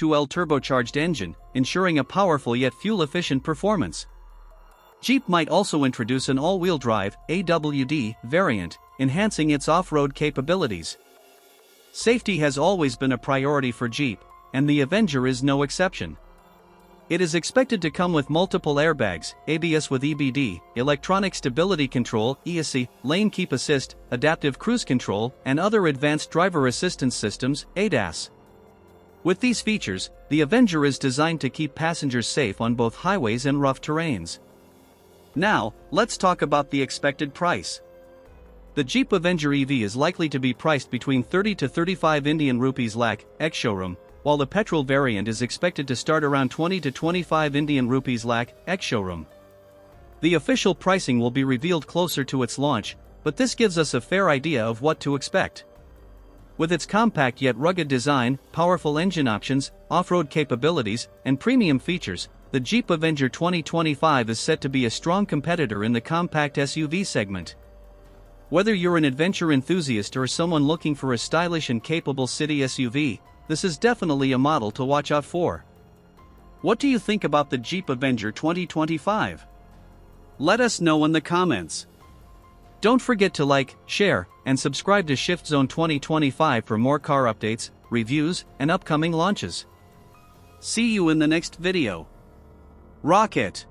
2.2L turbocharged engine, ensuring a powerful yet fuel-efficient performance. Jeep might also introduce an all-wheel drive (AWD) variant, enhancing its off-road capabilities. Safety has always been a priority for Jeep, and the Avenger is no exception. It is expected to come with multiple airbags, ABS with EBD, electronic stability control (ESC), lane keep assist, adaptive cruise control, and other advanced driver assistance systems (ADAS). With these features, the Avenger is designed to keep passengers safe on both highways and rough terrains. Now, let's talk about the expected price. The Jeep Avenger EV is likely to be priced between 30 to 35 Indian rupees lakh, ex-showroom, while the petrol variant is expected to start around 20 to 25 Indian rupees lakh, ex-showroom. The official pricing will be revealed closer to its launch, but this gives us a fair idea of what to expect. With its compact yet rugged design, powerful engine options, off-road capabilities, and premium features, the Jeep Avenger 2025 is set to be a strong competitor in the compact SUV segment. Whether you're an adventure enthusiast or someone looking for a stylish and capable city SUV, this is definitely a model to watch out for. What do you think about the Jeep Avenger 2025? Let us know in the comments. Don't forget to like, share, and subscribe to Shift Zone 2025 for more car updates, reviews, and upcoming launches. See you in the next video. Rock it!